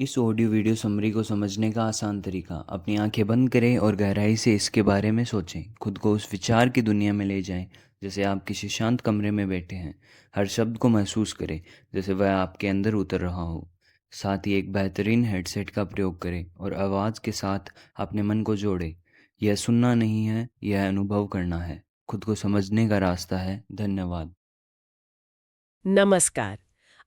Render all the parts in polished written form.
इस audio video summary को समझने का आसान तरीका, अपनी आंखें बंद करें और गहराई से इसके बारे में सोचें। खुद को उस विचार की दुनिया में ले जाएं, जैसे आप किसी शांत कमरे में बैठे हैं। हर शब्द को महसूस करें, जैसे वह आपके अंदर उतर रहा हो। साथ ही एक बेहतरीन हेडसेट का प्रयोग करें और आवाज़ के साथ अपने मन को जोड़ें। यह सुनना नहीं है, यह अनुभव करना है। खुद को समझने का रास्ता है। धन्यवाद। नमस्कार।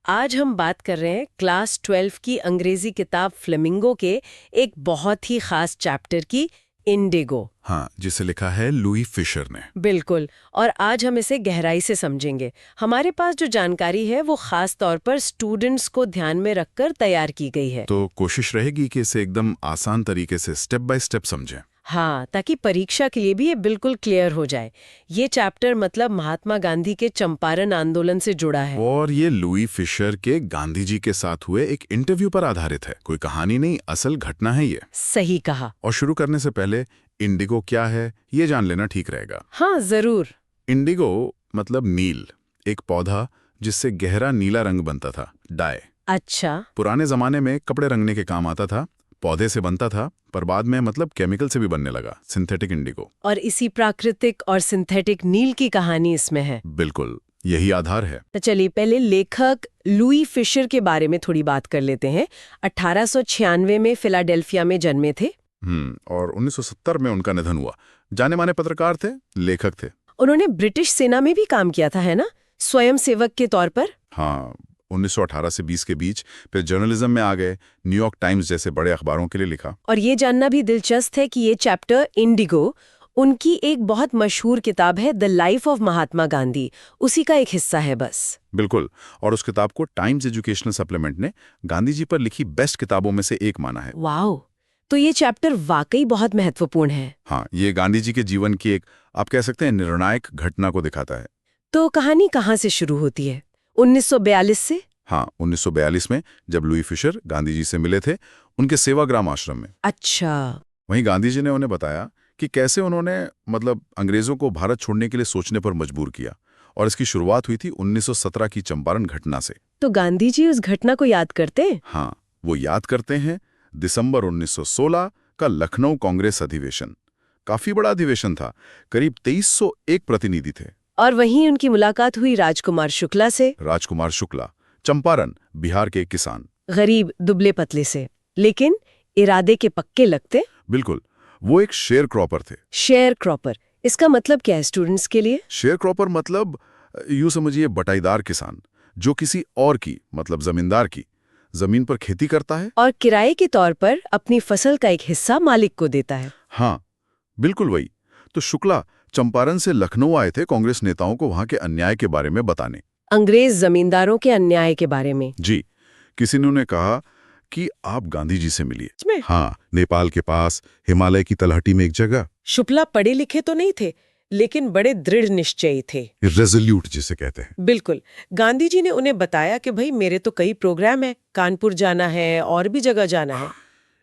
आज हम बात कर रहे हैं क्लास 12 की अंग्रेजी किताब फ्लेमिंगो के एक बहुत ही खास चैप्टर की, इंडिगो। हाँ, जिसे लिखा है लुई फिशर ने। बिल्कुल। और आज हम इसे गहराई से समझेंगे। हमारे पास जो जानकारी है वो खास तौर पर स्टूडेंट्स को ध्यान में रखकर तैयार की गई है। तो कोशिश रहेगी कि इसे एकदम आसान तरीके से स्टेप बाय स्टेप समझें। हाँ, ताकि परीक्षा के लिए भी ये बिल्कुल क्लियर हो जाए। ये चैप्टर मतलब महात्मा गांधी के चंपारण आंदोलन से जुड़ा है। और ये लुई फिशर के गांधी जी के साथ हुए एक इंटरव्यू पर आधारित है। कोई कहानी नहीं, असल घटना है ये। सही कहा। और शुरू करने से पहले इंडिगो क्या है ये जान लेना ठीक रहेगा। हाँ, जरूर। इंडिगो मतलब नील, एक पौधा जिससे गहरा नीला रंग बनता था, डाई। अच्छा। पुराने जमाने में कपड़े रंगने के काम आता था। पौधे से बनता था, पर बाद में मतलब केमिकल से भी बनने लगा, सिंथेटिक इंडिगो। और इसी प्राकृतिक और सिंथेटिक नील की कहानी इसमें है। बिल्कुल, यही आधार है। तो चलिए पहले लेखक लुई फिशर के बारे में थोड़ी बात कर लेते हैं। 1896 में फिलाडेल्फिया में जन्मे थे। और 1970 में उनका निधन हुआ। जाने माने पत्रकार थे, लेखक थे। उन्होंने ब्रिटिश सेना में भी काम किया था, है ना, स्वयं सेवक के तौर पर। हाँ, 1918 से 20 के बीच फिर जर्नलिज्म में आ गए। न्यूयॉर्क टाइम्स जैसे बड़े अखबारों के लिए लिखा। और ये जानना भी दिलचस्प है कि ये चैप्टर इंडिगो उनकी एक बहुत मशहूर किताब है, the life of Mahatma Gandhi, उसी का एक हिस्सा है बस। बिल्कुल। और उस किताब को टाइम्स एजुकेशनल सप्लीमेंट ने गांधी जी पर लिखी बेस्ट किताबों में से एक माना है। वाओ, तो ये चैप्टर वाकई बहुत महत्वपूर्ण है। हाँ, ये गांधी जी के जीवन की एक, आप कह सकते हैं, निर्णायक घटना को दिखाता है। तो कहानी कहाँ से शुरू होती है? 1942 से? हाँ, 1942 में जब लुई फिशर गांधी जी से मिले थे, उनके सेवाग्राम आश्रम में। अच्छा। वहीं गांधी जी ने उन्हें बताया कि कैसे उन्होंने मतलब अंग्रेजों को भारत छोड़ने के लिए सोचने पर मजबूर किया। और इसकी शुरुआत हुई थी 1917 की चंपारण घटना से। तो गांधी जी उस घटना को याद करते हैं? हाँ, वो याद करते हैं। दिसंबर 1916 का लखनऊ कांग्रेस अधिवेशन काफी बड़ा अधिवेशन था। करीब 2301 प्रतिनिधि थे। और वहीं उनकी मुलाकात हुई राजकुमार शुक्ला से। राजकुमार शुक्ला, चंपारण, बिहार के एक किसान। गरीब, दुबले पतले से, लेकिन इरादे के पक्के लगते। बिल्कुल, वो एक शेयर क्रॉपर थे। शेयर क्रॉपर, इसका मतलब क्या है स्टूडेंट्स के लिए? शेयर क्रॉपर मतलब यूं समझिए बटाईदार किसान, जो किसी और की मतलब जमींदार की जमीन पर खेती करता है और किराए के तौर पर अपनी फसल का एक हिस्सा मालिक को देता है। हाँ, बिल्कुल वही। तो शुक्ला चंपारण से लखनऊ आए थे कांग्रेस नेताओं को वहां के अन्याय के बारे में बताने। अंग्रेज जमींदारों के अन्याय के बारे में? जी। किसी ने उन्हें कहा कि आप गांधी जी से मिलिए। इसमें? हाँ, नेपाल के पास हिमालय की तलहटी में एक जगह। शुक्ला पढ़े लिखे तो नहीं थे, लेकिन बड़े दृढ़ निश्चयी थे। रेजोल्यूट जिसे कहते हैं। बिल्कुल। गांधी जी ने उन्हें बताया कि भाई मेरे तो कई प्रोग्राम है, कानपुर जाना है और भी जगह जाना है।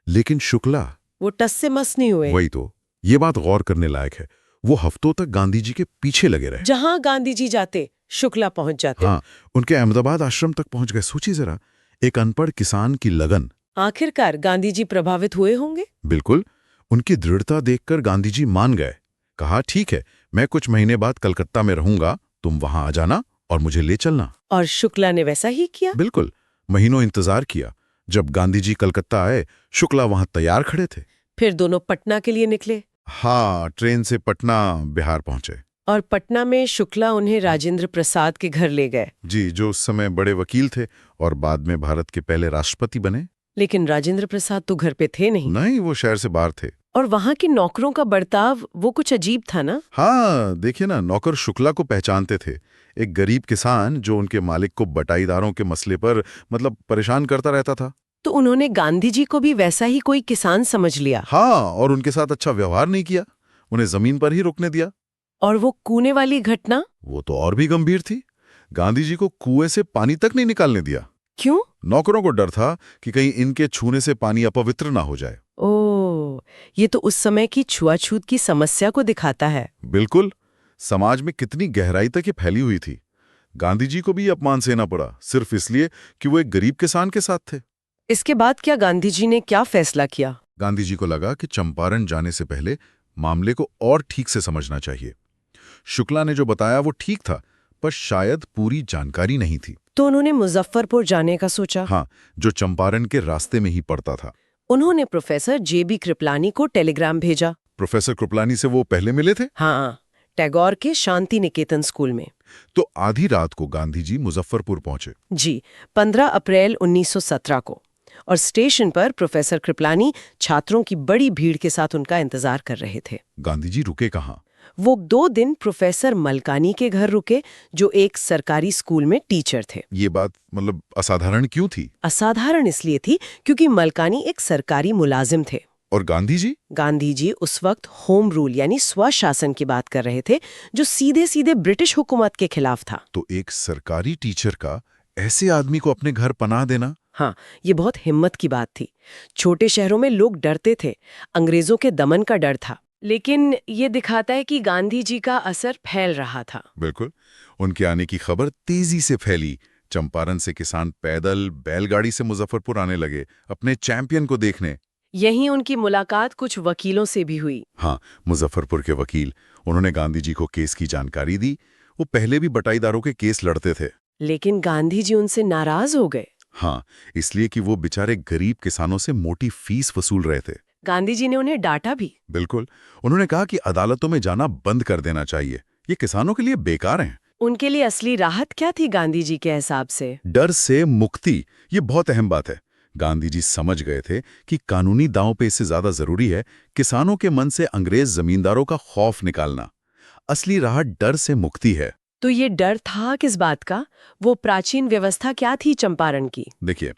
लेकिन शुक्ला वो टस से मस नहीं हुए। वही तो, ये बात गौर करने लायक है। वो हफ्तों तक गांधी जी के पीछे लगे रहे। जहां गांधी जी जाते शुक्ला पहुंच जाते। हाँ, उनके अहमदाबाद आश्रम तक पहुंच गए। सोचिए जरा, एक अनपढ़ किसान की लगन। आखिरकार गांधी जी प्रभावित हुए होंगे। बिल्कुल। उनकी दृढ़ता देखकर गांधी जी मान गए। कहा, ठीक है, मैं कुछ महीने बाद कलकत्ता में रहूंगा, तुम वहां आ जाना और मुझे ले चलना। और शुक्ला ने वैसा ही किया। बिल्कुल। महीनों इंतजार किया। जब गांधी जी कलकत्ता आए, शुक्ला वहां तैयार खड़े थे। फिर दोनों पटना के लिए निकले। हाँ, ट्रेन से पटना बिहार पहुंचे। और पटना में शुक्ला उन्हें राजेंद्र प्रसाद के घर ले गए। जी, जो उस समय बड़े वकील थे और बाद में भारत के पहले राष्ट्रपति बने। लेकिन राजेंद्र प्रसाद तो घर पे थे नहीं। नहीं, वो शहर से बाहर थे। और वहां के नौकरों का बर्ताव वो कुछ अजीब था ना। हाँ, देखिए ना, नौकर शुक्ला को पहचानते थे। एक गरीब किसान जो उनके मालिक को बटाईदारों के मसले पर मतलब परेशान करता रहता था। तो उन्होंने गांधी जी को भी वैसा ही कोई किसान समझ लिया। हाँ, और उनके साथ अच्छा व्यवहार नहीं किया, उन्हें जमीन पर ही रुकने दिया। और वो कूने वाली घटना? वो तो और भी गंभीर थी। गांधी जी को कुएं से पानी तक नहीं निकालने दिया। क्यों? नौकरों को डर था कि कहीं इनके छूने से पानी अपवित्र ना हो जाए। ओह, ये तो उस समय की छुआछूत की समस्या को दिखाता है। बिल्कुल। समाज में कितनी गहराई तक ये फैली हुई थी। गांधी जी को भी अपमान सहना पड़ा, सिर्फ इसलिए कि वो एक गरीब किसान के साथ थे। इसके बाद क्या गांधी जी ने क्या फैसला किया? गांधी जी को लगा कि चंपारण जाने से पहले मामले को और ठीक से समझना चाहिए। शुक्ला ने जो बताया वो ठीक था, पर शायद पूरी जानकारी नहीं थी। तो उन्होंने मुजफ्फरपुर जाने का सोचा। हाँ, जो चंपारण के रास्ते में ही पड़ता था। उन्होंने प्रोफेसर जेबी कृपलानी को टेलीग्राम भेजा। प्रोफेसर कृपलानी से वो पहले मिले थे? हाँ, टैगोर के शांति निकेतन स्कूल में। तो आधी रात को गांधी जी मुजफ्फरपुर पहुंचे। जी, 15 अप्रैल 1917 को। और स्टेशन पर प्रोफेसर कृपलानी छात्रों की बड़ी भीड़ के साथ उनका इंतजार कर रहे थे। गांधी जी रुके कहाँ? वो 2 दिन प्रोफेसर मलकानी के घर रुके, जो एक सरकारी स्कूल में टीचर थे। ये बात मतलब असाधारण क्यों थी? असाधारण इसलिए थी क्योंकि मलकानी एक सरकारी मुलाजिम थे। और गांधी जी? गांधी जी उस वक्त होम रूल यानी स्वशासन की बात कर रहे थे, जो सीधे सीधे ब्रिटिश हुकूमत के खिलाफ था। तो एक सरकारी टीचर का ऐसे आदमी को अपने घर पनाह देना? हाँ, ये बहुत हिम्मत की बात थी। छोटे शहरों में लोग डरते थे, अंग्रेजों के दमन का डर था। लेकिन ये दिखाता है कि गांधी जी का असर फैल रहा था। बिल्कुल। उनके आने की खबर तेजी से फैली। चंपारण से किसान पैदल बैलगाड़ी से मुजफ्फरपुर आने लगे, अपने चैंपियन को देखने। यहीं उनकी मुलाकात कुछ वकीलों से भी हुई। हाँ, मुजफ्फरपुर के वकील। उन्होंने गांधी जी को केस की जानकारी दी। वो पहले भी बटाईदारों के केस लड़ते थे। लेकिन गांधी जी उनसे नाराज हो गए। हाँ, इसलिए कि वो बेचारे गरीब किसानों से मोटी फीस वसूल रहे थे। गांधी जी ने उन्हें डांटा भी। बिल्कुल। उन्होंने कहा कि अदालतों में जाना बंद कर देना चाहिए, ये किसानों के लिए बेकार हैं। उनके लिए असली राहत क्या थी गांधी जी के हिसाब से? डर से मुक्ति, ये बहुत अहम बात है। गांधी जी समझ गए थे कि कानूनी दांव पे इससे ज्यादा जरूरी है किसानों के मन से अंग्रेज जमींदारों का खौफ निकालना। असली राहत डर से मुक्ति है। तो ये डर था किस बात का? वो प्राचीन व्यवस्था क्या थी चंपारण की? देखिए,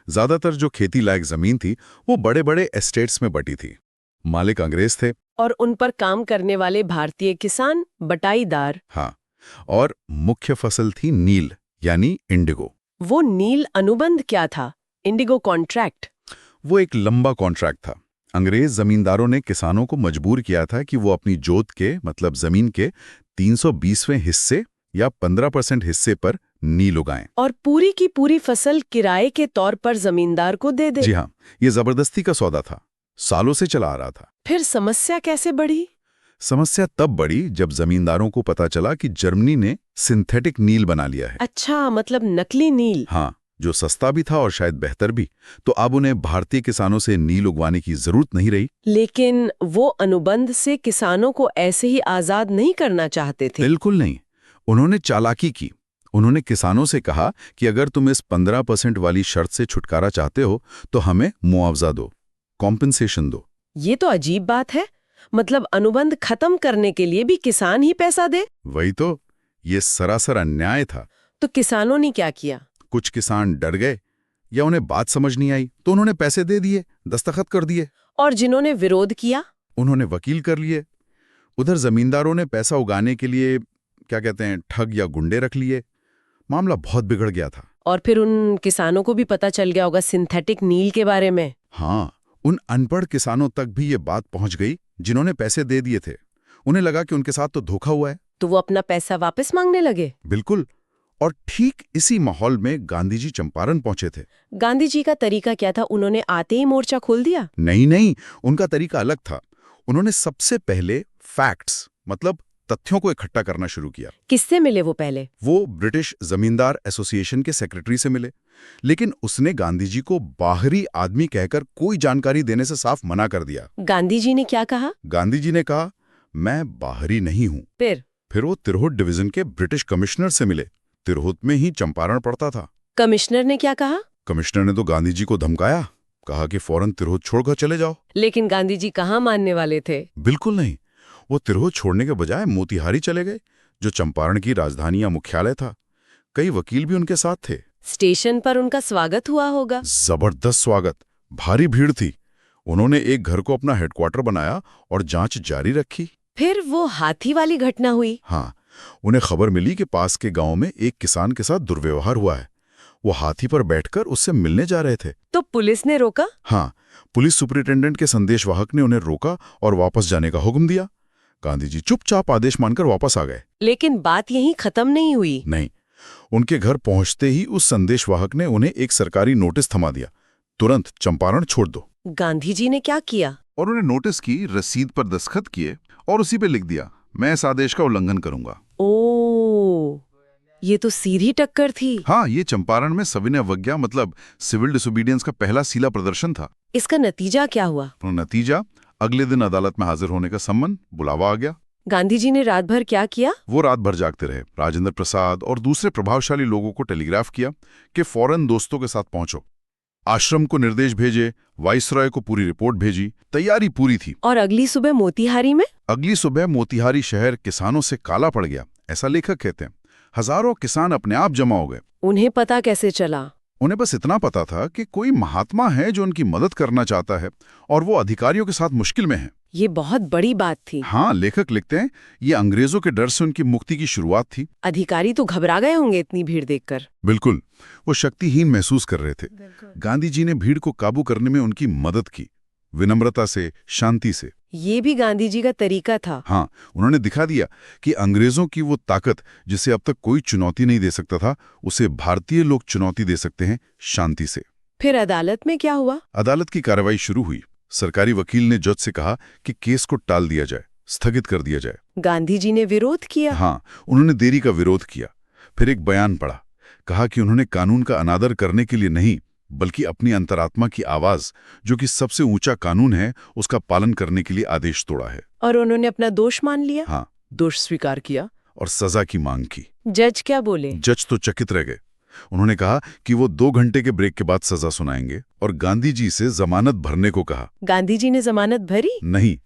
ज्यादातर जो खेती लायक जमीन थी वो बड़े बड़े एस्टेट्स में बटी थी। मालिक अंग्रेज थे और उन पर काम करने वाले भारतीय किसान बटाईदार। हाँ, और मुख्य फसल थी नील यानी इंडिगो। वो नील अनुबंध क्या था? Indigo contract. वो एक लंबा कॉन्ट्रैक्ट था। अंग्रेज जमींदारों ने किसानों को मजबूर किया था कि वो अपनी जोत के मतलब जमीन के 320वें हिस्से या 15% हिस्से पर नील उगाएं। और पूरी की पूरी फसल किराए के तौर पर जमींदार को दे दे। जी हाँ, ये जबरदस्ती का सौदा था, सालों से चला आ रहा था। फिर समस्या कैसे बढ़ी? समस्या तब बढ़ी जब जमींदारों को पता चला कि जर्मनी ने सिंथेटिक नील बना लिया है। अच्छा, मतलब नकली नील। हाँ, जो सस्ता भी था और शायद बेहतर भी। तो अब उन्हें भारतीय किसानों से नील उगवाने की जरूरत नहीं रही। लेकिन वो अनुबंध से किसानों को ऐसे ही आजाद नहीं करना चाहते थे। बिल्कुल नहीं। उन्होंने चालाकी की। उन्होंने किसानों से कहा कि अगर तुम इस 15% वाली शर्त से छुटकारा चाहते हो तो हमें मुआवजा दो, कॉम्पेंसेशन दो। ये तो अजीब बात है। मतलब अनुबंध खत्म करने के लिए भी किसान ही पैसा दे? वही तो, ये सरासर अन्याय था। तो किसानों ने क्या किया? कुछ किसान डर गए या उन्हें बात समझ नहीं आई तो उन्होंने पैसे दे दिए, दस्तखत कर दिए। और जिन्होंने विरोध किया? उन्होंने वकील कर लिए। उधर जमींदारों ने पैसा उगाने के लिए क्या कहते हैं ठग या गुंडे रख लिए। मामला बहुत बिगड़ गया था। और फिर उन किसानों को भी पता चल गया होगा सिंथेटिक नील के बारे में। हाँ, उन अनपढ़ किसानों तक भी ये बात पहुंच गई जिन्होंने पैसे दे दिए थे। उन्हें लगा कि उनके साथ तो धोखा हुआ है। तो वो अपना पैसा वापस मांगने लगे। बिल्कुल। और ठीक इसी माहौल में गांधी जी चंपारण पहुंचे थे। गांधी जी का तरीका क्या था? उन्होंने आते ही मोर्चा खोल दिया? नहीं, उनका तरीका अलग था। उन्होंने सबसे पहले फैक्ट्स मतलब तथ्यों को इकट्ठा करना शुरू किया। किससे मिले वो पहले? वो ब्रिटिश जमींदार एसोसिएशन के सेक्रेटरी से मिले। लेकिन उसने गांधी जी को बाहरी आदमी कहकर कोई जानकारी देने से साफ मना कर दिया। गांधी जी ने क्या कहा? गांधी जी ने कहा, मैं बाहरी नहीं हूं। फिर वो तिरहुत डिवीजन के ब्रिटिश कमिश्नर से मिले। तिरहुत में ही चंपारण पड़ता था। कमिश्नर ने क्या कहा? कमिश्नर ने तो गांधी जी को धमकाया, कहा कि फौरन तिरहुत छोड़कर चले जाओ। लेकिन गांधी जी कहाँ मानने वाले थे? बिल्कुल नहीं। वो तिरहुत छोड़ने के बजाय मोतिहारी चले गए, जो चंपारण की राजधानी या मुख्यालय था। कई वकील भी उनके साथ थे। स्टेशन पर उनका स्वागत हुआ होगा। जबरदस्त स्वागत, भारी भीड़ थी। उन्होंने एक घर को अपना हेडक्वार्टर बनाया और जांच जारी रखी। फिर वो हाथी वाली घटना हुई। हाँ, उन्हें खबर मिली कि पास के गांव में एक किसान के साथ दुर्व्यवहार हुआ है। वो हाथी पर बैठकर उससे मिलने जा रहे थे। तो पुलिस ने रोका? हाँ, पुलिस सुपरिटेंडेंट के संदेशवाहक ने उन्हें रोका और वापस जाने का हुक्म दिया। गांधी जी चुपचाप आदेश मानकर वापस आ गए। लेकिन बात यहीं खत्म नहीं हुई। नहीं, उनके घर पहुंचते ही उस संदेशवाहक ने उन्हें एक सरकारी नोटिस थमा दिया। तुरंत चंपारण छोड़ दो। गांधी जी ने क्या किया? और उन्हें नोटिस की रसीद पर दस्तखत किए और उसी पे लिख दिया, मैं इस आदेश का उल्लंघन करूंगा। ओ, ये तो सीधी टक्कर थी। हाँ, ये चंपारण में सविनय अवज्ञा मतलब सिविल डिसोबीडियंस का पहला सीला प्रदर्शन था। इसका नतीजा क्या हुआ? और नतीजा, अगले दिन अदालत में हाजिर होने का सम्मन, बुलावा आ गया। गांधी जी ने रात भर क्या किया? वो रात भर जागते रहे। राजेंद्र प्रसाद और दूसरे प्रभावशाली लोगों को टेलीग्राफ किया कि फौरन दोस्तों के साथ पहुंचो। आश्रम को निर्देश भेजे, वाइसरॉय को पूरी रिपोर्ट भेजी, तैयारी पूरी थी। और अगली सुबह मोतिहारी में? अगली सुबह मोतिहारी शहर किसानों से काला पड़ गया, ऐसा लेखक कहते हैं। हजारों किसान अपने आप जमा हो गए। उन्हें पता कैसे चला? उन्हें बस इतना पता था कि कोई महात्मा है जो उनकी मदद करना चाहता है और वो अधिकारियों के साथ मुश्किल में है। ये बहुत बड़ी बात थी। हाँ, लेखक लिखते हैं, ये अंग्रेजों के डर से उनकी मुक्ति की शुरुआत थी। अधिकारी तो घबरा गए होंगे इतनी भीड़ देखकर। बिल्कुल, वो शक्तिहीन महसूस कर रहे थे। गांधी जी ने भीड़ को काबू करने में उनकी मदद की, विनम्रता से, शांति से। ये भी गांधी जी का तरीका था। हाँ, उन्होंने दिखा दिया कि अंग्रेजों की वो ताकत जिसे अब तक कोई चुनौती नहीं दे सकता था, उसे भारतीय लोग चुनौती दे सकते हैं, शांति से। फिर अदालत में क्या हुआ? अदालत की कार्रवाई शुरू हुई। सरकारी वकील ने जज से कहा कि केस को टाल दिया जाए, स्थगित कर दिया जाए। गांधी जी ने विरोध किया। हाँ, उन्होंने देरी का विरोध किया। फिर एक बयान पढ़ा, कहा कि उन्होंने कानून का अनादर करने के लिए नहीं, बल्कि अपनी अंतरात्मा की आवाज, जो कि सबसे ऊंचा कानून है, उसका पालन करने के लिए आदेश तोड़ा है। और उन्होंने अपना दोष मान लिया? हाँ, दोष स्वीकार किया और सजा की मांग की। जज क्या बोले? जज तो चकित रह गए। उन्होंने कहा कि वो 2 घंटे के ब्रेक के बाद सजा सुनाएंगे और गांधी जी से जमानत भरने को कहा। गांधी जी ने जमानत भरी? नहीं,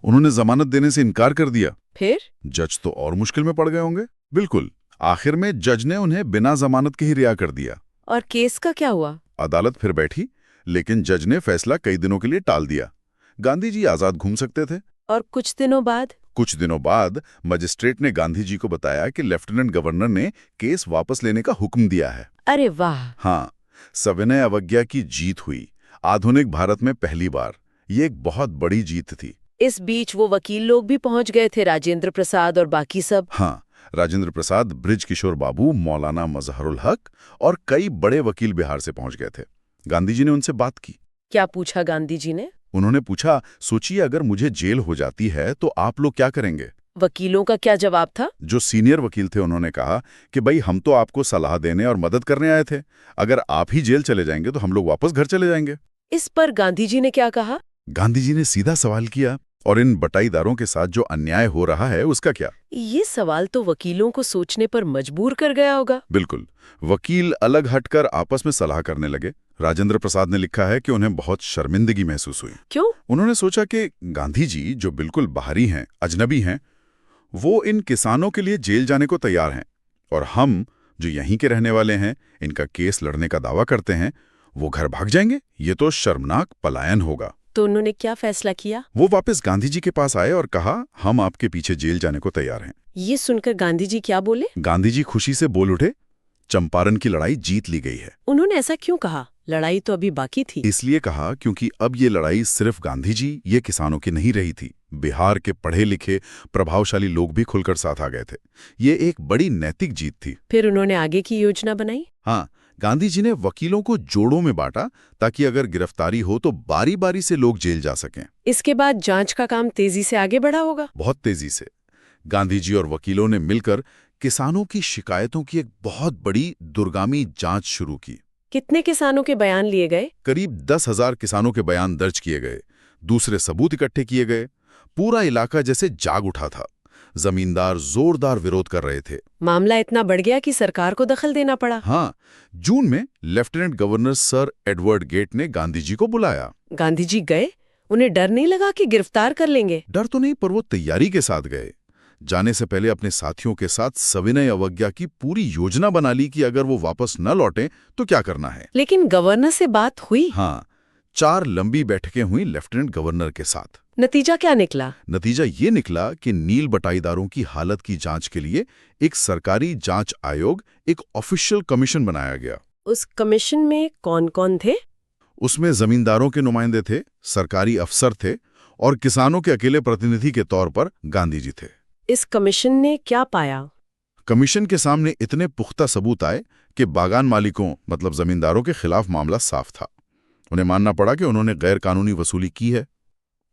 उन्होंने जमानत देने से इनकार कर दिया। फिर? जज तो और मुश्किल में पड़ गए होंगे। बिल्कुल, आखिर में जज ने उन्हें बिना जमानत के ही रिहा कर दिया। और केस का क्या हुआ? अदालत फिर बैठी, लेकिन जज ने फैसला कई दिनों के लिए टाल दिया। गांधी जी आजाद घूम सकते थे। और कुछ दिनों बाद मजिस्ट्रेट ने गांधी जी को बताया कि लेफ्टिनेंट गवर्नर ने केस वापस लेने का हुक्म दिया है। अरे वाह! हाँ, सविनय अवज्ञा की जीत हुई, आधुनिक भारत में पहली बार। ये एक बहुत बड़ी जीत थी। इस बीच वो वकील लोग भी पहुंच गए थे, राजेंद्र प्रसाद और बाकी सब। हाँ, राजेंद्र प्रसाद, बृज किशोर बाबू, मौलाना मजहरुल हक और कई बड़े वकील बिहार से पहुंच गए थे। गांधी जी ने उनसे बात की। क्या पूछा गांधी जी ने? उन्होंने पूछा, सोचिए अगर मुझे जेल हो जाती है तो आप लोग क्या करेंगे? वकीलों का क्या जवाब था? जो सीनियर वकील थे उन्होंने कहा कि भाई हम तो आपको सलाह देने और मदद करने आए थे, अगर आप ही जेल चले जाएंगे तो हम लोग वापस घर चले जाएंगे। इस पर गांधी जी ने क्या कहा? गांधी जी ने सीधा सवाल किया, और इन बटाईदारों के साथ जो अन्याय हो रहा है उसका क्या? ये सवाल तो वकीलों को सोचने पर मजबूर कर गया होगा। बिल्कुल, वकील अलग हटकर आपस में सलाह करने लगे। राजेंद्र प्रसाद ने लिखा है कि उन्हें बहुत शर्मिंदगी महसूस हुई। क्यों? उन्होंने सोचा कि गांधी जी जो बिल्कुल बाहरी हैं, अजनबी हैं, वो इन किसानों के लिए जेल जाने को तैयार हैं, और हम जो यहीं के रहने वाले हैं, इनका केस लड़ने का दावा करते हैं, वो घर भाग जाएंगे। ये तो शर्मनाक पलायन होगा। तो उन्होंने क्या फैसला किया? वो वापस गांधी जी के पास आए और कहा, हम आपके पीछे जेल जाने को तैयार हैं। ये सुनकर गांधी जी क्या बोले? गांधी जी खुशी से बोल उठे, चंपारण की लड़ाई जीत ली गई है। उन्होंने ऐसा क्यों कहा? लड़ाई तो अभी बाकी थी। इसलिए कहा क्योंकि अब ये लड़ाई सिर्फ गांधी जी, ये किसानों की नहीं रही थी। बिहार के पढ़े लिखे प्रभावशाली लोग भी खुलकर साथ आ गए थे। ये एक बड़ी नैतिक जीत थी। फिर उन्होंने आगे की योजना बनाई। हाँ, गांधी जी ने वकीलों को जोड़ों में बांटा ताकि अगर गिरफ्तारी हो तो बारी बारी से लोग जेल जा सकें। इसके बाद जांच का काम तेजी से आगे बढ़ा होगा। बहुत तेजी से गांधी जी और वकीलों ने मिलकर किसानों की शिकायतों की एक बहुत बड़ी दूरगामी जांच शुरू की। कितने किसानों के बयान लिए गए? करीब 10,000 किसानों के बयान दर्ज किए गए, दूसरे सबूत इकट्ठे किए गए। पूरा इलाका जैसे जाग उठा था। जमींदार जोरदार विरोध कर रहे थे। मामला इतना बढ़ गया कि सरकार को दखल देना पड़ा। हाँ, जून में lieutenant governor sir Edward Gait ने गांधी जी को बुलाया। गांधी जी गए? उन्हें डर नहीं लगा कि गिरफ्तार कर लेंगे? डर तो नहीं, पर वो तैयारी के साथ गए। जाने से पहले अपने साथियों के साथ सविनय अवज्ञा की पूरी योजना बना ली कि अगर वो वापस न लौटें तो क्या करना है। लेकिन गवर्नर से बात हुई? हाँ, 4 लंबी बैठकें हुई लेफ्टिनेंट गवर्नर के साथ। नतीजा क्या निकला? नतीजा ये निकला कि नील बटाईदारों की हालत की जांच के लिए एक सरकारी जांच आयोग, एक ऑफिशियल कमीशन बनाया गया। उस कमीशन में कौन कौन थे? उसमें जमींदारों के नुमाइंदे थे, सरकारी अफसर थे, और किसानों के अकेले प्रतिनिधि के तौर पर गांधी जी थे। इस कमीशन ने क्या पाया? कमीशन के सामने इतने पुख्ता सबूत आए कि बागान मालिकों मतलब जमींदारों के खिलाफ मामला साफ था। उन्हें मानना पड़ा कि उन्होंने गैर कानूनी वसूली की है।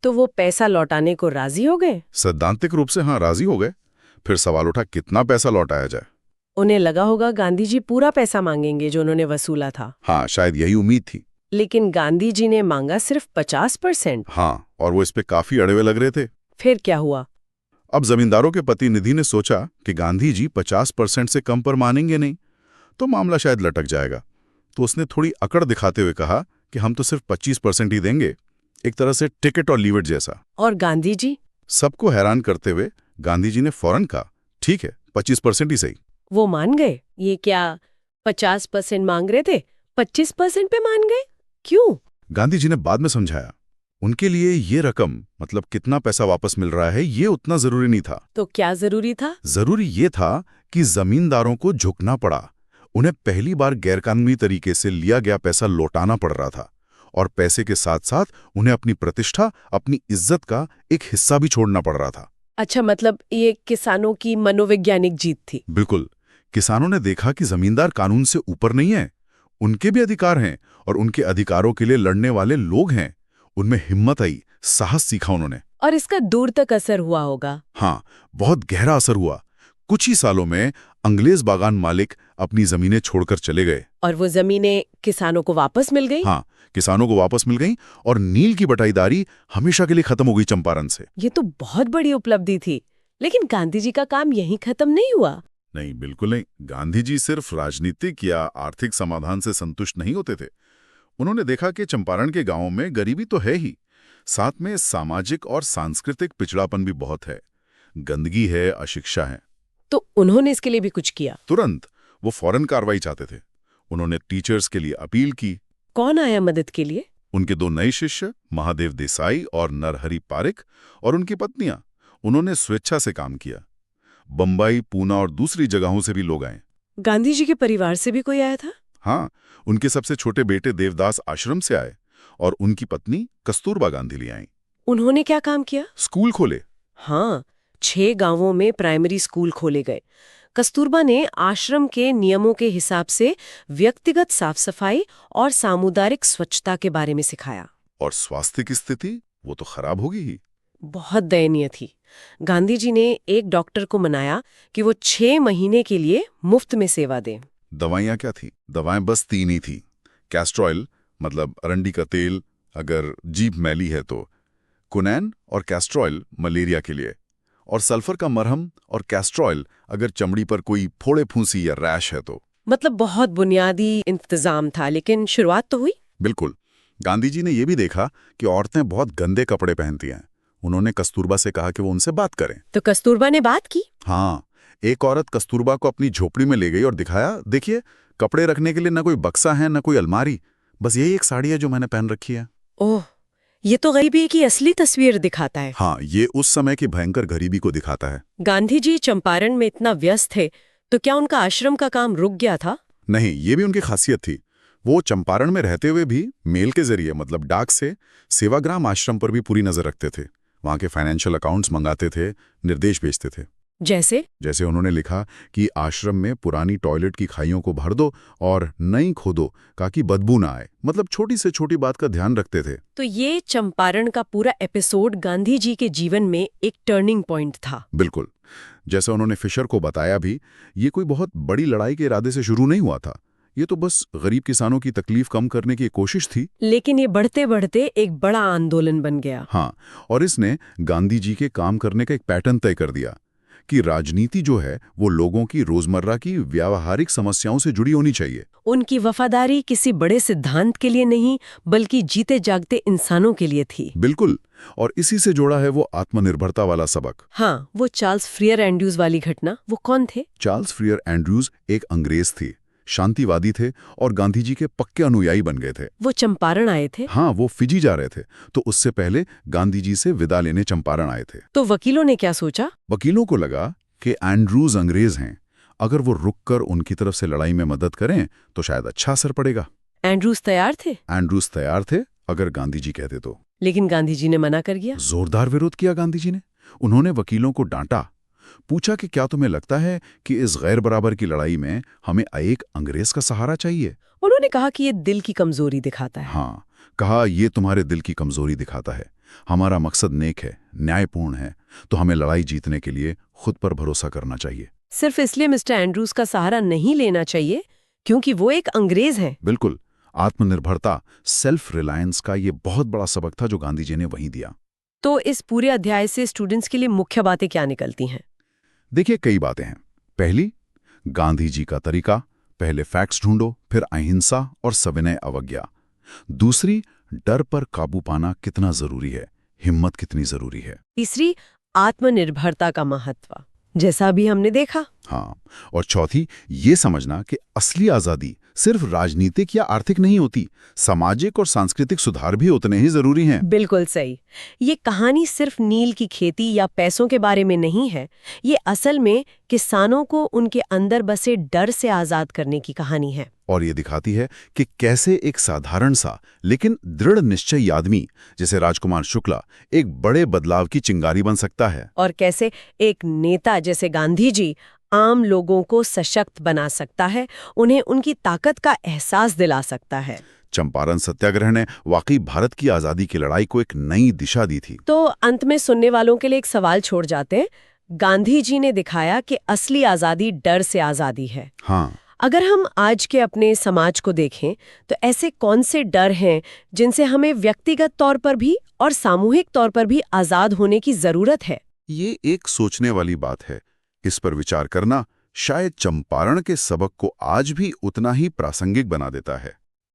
तो वो पैसा लौटाने को राजी हो गए? सैद्धांतिक रूप से हाँ, राजी हो गए। फिर सवाल उठा कितना पैसा लौटाया जाए। उन्हें लगा होगा गांधी जी पूरा पैसा मांगेंगे जो उन्होंने वसूला था। हाँ, शायद यही उम्मीद थी। लेकिन गांधी जी ने मांगा सिर्फ 50%। हाँ, और वो इस पे काफी अड़वे लग रहे थे। फिर क्या हुआ? अब जमींदारों के प्रतिनिधि ने सोचा कि गांधी जी 50% से कम पर मानेंगे नहीं तो मामला शायद लटक जाएगा। तो उसने थोड़ी अकड़ दिखाते हुए कहा कि हम तो सिर्फ 25% ही देंगे, एक तरह से टिकट और लीव इट जैसा। और गांधी जी? सबको हैरान करते हुए गांधी जी ने फौरन कहा, ठीक है, 25% ही सही। वो मान गए? ये क्या 50% मांग रहे थे, 25% पे मान गए? क्यों? गांधी जी ने बाद में समझाया, उनके लिए ये रकम, मतलब कितना पैसा वापस मिल रहा है, ये उतना जरूरी नहीं था। तो क्या जरूरी था? जरूरी ये था कि जमींदारों को झुकना पड़ा। उन्हें पहली बार गैरकानूनी तरीके से लिया गया पैसा लौटाना पड़ रहा था, और पैसे के साथ साथ उन्हें अपनी प्रतिष्ठा, अपनी इज्जत का एक हिस्सा भी छोड़ना पड़ रहा था। अच्छा, मतलब ये किसानों की मनोवैज्ञानिक जीत थी। बिल्कुल। किसानों ने देखा कि जमींदार कानून से ऊपर नहीं है, उनके भी अधिकार हैं और उनके अधिकारों के लिए लड़ने वाले लोग हैं। उनमें हिम्मत आई, साहस सीखा उन्होंने। और इसका दूर तक असर हुआ होगा। हाँ, बहुत गहरा असर हुआ। कुछ ही सालों में अंग्रेज बागान मालिक अपनी जमीनें छोड़कर चले गए। और वो जमीनें किसानों को वापस मिल गई? हाँ, किसानों को वापस मिल गई और नील की बटाईदारी हमेशा के लिए खत्म हो गई चंपारण से। ये तो बहुत बड़ी उपलब्धि थी। लेकिन गांधी जी का काम यहीं खत्म नहीं हुआ। नहीं, बिल्कुल नहीं। गांधी जी सिर्फ राजनीतिक या आर्थिक समाधान से संतुष्ट नहीं होते थे। उन्होंने देखा कि चंपारण के गांवों में गरीबी तो है ही, साथ में सामाजिक और सांस्कृतिक पिछड़ापन भी बहुत है। गंदगी है, अशिक्षा है। तो उन्होंने इसके लिए भी कुछ किया? तुरंत वो फौरन कार्रवाई चाहते थे। उन्होंने टीचर्स के लिए अपील की। कौन आया मदद के लिए? उनके 2 नए शिष्य, महादेव देसाई और नरहरि पारिक, और उनकी पत्नियां। उन्होंने स्वेच्छा से काम किया। बंबई, पूना और दूसरी जगहों से भी लोग आए। गांधी जी के परिवार से भी कोई आया था? हाँ, उनके सबसे छोटे बेटे देवदास आश्रम से आए और उनकी पत्नी कस्तूरबा गांधी ले आईं। उन्होंने क्या काम किया? स्कूल खोले। हाँ, 6 गांवों में प्राइमरी स्कूल खोले गए। कस्तूरबा ने आश्रम के नियमों के हिसाब से व्यक्तिगत साफ सफाई और सामुदायिक स्वच्छता के बारे में सिखाया। और स्वास्थ्य की स्थिति वो तो खराब होगी ही। बहुत दयनीय थी। गांधी जी ने एक डॉक्टर को मनाया कि वो 6 महीने के लिए मुफ्त में सेवा दें। दवाइयाँ क्या थी? दवाएं बस 3 ही थी। कैस्टर ऑयल, मतलब अरंडी का तेल अगर जीभ मैली है तो, कुनैन और कैस्टर ऑयल मलेरिया के लिए, और सल्फर का मरहम और कैस्टर ऑयल अगर चमड़ी पर कोई फोड़े फूंसी या रैश है तो। मतलब बहुत बुनियादी इंतजाम था, लेकिन शुरुआत तो हुई। बिल्कुल। गांधी जी ने यह भी देखा कि औरतें बहुत गंदे कपड़े पहनती हैं। उन्होंने कस्तूरबा से कहा कि वो उनसे बात करें। तो कस्तूरबा ने बात की? हाँ, एक औरत कस्तूरबा को अपनी झोपड़ी में ले गई और दिखाया, देखिए, कपड़े रखने के लिए न कोई बक्सा है न कोई अलमारी, बस यही एक साड़ी है जो मैंने पहन रखी है। ओह, ये तो गरीबी की असली तस्वीर दिखाता है। हाँ, ये उस समय की भयंकर गरीबी को दिखाता है। गांधी जी चंपारण में इतना व्यस्त थे, तो क्या उनका आश्रम का काम रुक गया था? नहीं, ये भी उनकी खासियत थी। वो चंपारण में रहते हुए भी मेल के जरिए, मतलब डाक से, सेवाग्राम आश्रम पर भी पूरी नजर रखते थे। वहां के फाइनेंशियल अकाउंट्स मंगाते थे, निर्देश भेजते थे। जैसे उन्होंने लिखा कि आश्रम में पुरानी टॉयलेट की खाइयों को भर दो और नई खोदो ताकि बदबू ना आए। मतलब छोटी से छोटी बात का ध्यान रखते थे। तो ये चंपारण का पूरा एपिसोड गांधी जी के जीवन में एक टर्निंग पॉइंट था। बिल्कुल। जैसा उन्होंने फिशर को बताया भी, ये कोई बहुत बड़ी लड़ाई के इरादे से शुरू नहीं हुआ था। ये तो बस गरीब किसानों की तकलीफ कम करने की कोशिश थी। लेकिन ये बढ़ते बढ़ते एक बड़ा आंदोलन बन गया। हाँ, और इसने गांधी जी के काम करने का एक पैटर्न तय कर दिया कि राजनीति जो है वो लोगों की रोजमर्रा की व्यावहारिक समस्याओं से जुड़ी होनी चाहिए। उनकी वफादारी किसी बड़े सिद्धांत के लिए नहीं, बल्कि जीते जागते इंसानों के लिए थी। बिल्कुल। और इसी से जोड़ा है वो आत्मनिर्भरता वाला सबक। हाँ, वो चार्ल्स फ्रियर एंड्रयूज वाली घटना, वो कौन थे? चार्ल्स फ्रियर एंड्रयूज एक अंग्रेज थे, शांतिवादी थे और गांधी जी के पक्के अनुयायी बन गए थे। वो चंपारण आए थे? हाँ, वो फिजी जा रहे थे, तो उससे पहले गांधी जी से विदा लेने चंपारण आए थे। तो वकीलों ने क्या सोचा? वकीलों को लगा कि एंड्रयूज अंग्रेज हैं, अगर वो रुककर उनकी तरफ से लड़ाई में मदद करें तो शायद अच्छा असर पड़ेगा। एंड्रयूज तैयार थे? एंड्रयूज तैयार थे अगर गांधी जी कहते तो। लेकिन गांधी जी ने मना कर दिया। जोरदार विरोध किया गांधी जी ने। उन्होंने वकीलों को डांटा, पूछा कि क्या तुम्हें लगता है कि इस गैर बराबर की लड़ाई में हमें एक अंग्रेज का सहारा चाहिए? उन्होंने कहा कि ये दिल की कमजोरी दिखाता है। हाँ, कहा, ये तुम्हारे दिल की कमजोरी दिखाता है। हमारा मकसद नेक है, न्यायपूर्ण है, तो हमें लड़ाई जीतने के लिए खुद पर भरोसा करना चाहिए। सिर्फ इसलिए मिस्टर एंड्रूज का सहारा नहीं लेना चाहिए क्योंकि वो एक अंग्रेज हैं। बिल्कुल। आत्मनिर्भरता, सेल्फ रिलायंस का ये बहुत बड़ा सबक था जो गांधी जी ने वहीं दिया। तो इस पूरे अध्याय से स्टूडेंट्स के लिए मुख्य बातें क्या निकलती हैं? देखिए, कई बातें हैं। पहली, गांधी जी का तरीका, पहले फैक्ट्स ढूंढो, फिर अहिंसा और सविनय अवज्ञा। दूसरी, डर पर काबू पाना कितना जरूरी है, हिम्मत कितनी जरूरी है। तीसरी, आत्मनिर्भरता का महत्व, जैसा अभी हमने देखा। हाँ, और चौथी, ये समझना कि असली आजादी सिर्फ राजनीतिक या आर्थिक नहीं होती, सामाजिक और सांस्कृतिक सुधार भी उतने ही जरूरी हैं। बिल्कुल सही। ये कहानी सिर्फ नील की खेती या पैसों के बारे में नहीं है, ये असल में किसानों को उनके अंदर बसे डर से आजाद करने की कहानी है। और ये दिखाती है कि कैसे एक साधारण सा लेकिन दृढ़ निश्चयी आदमी जैसे राजकुमार शुक्ला एक बड़े बदलाव की चिंगारी बन सकता है। और कैसे एक नेता जैसे गांधी जी आम लोगों को सशक्त बना सकता है, उन्हें उनकी ताकत का एहसास दिला सकता है। चंपारण सत्याग्रह ने वाकई भारत की आजादी की लड़ाई को एक नई दिशा दी थी। तो अंत में सुनने वालों के लिए एक सवाल छोड़ जाते हैं। गांधी जी ने दिखाया कि असली आजादी डर से आजादी है। हाँ, अगर हम आज के अपने समाज को देखें तो ऐसे कौन से डर हैं जिनसे हमें व्यक्तिगत तौर पर भी और सामूहिक तौर पर भी आजाद होने की जरूरत है? ये एक सोचने वाली बात है। इस पर विचार करना शायद चंपारण के सबक को आज भी उतना ही प्रासंगिक बना देता है।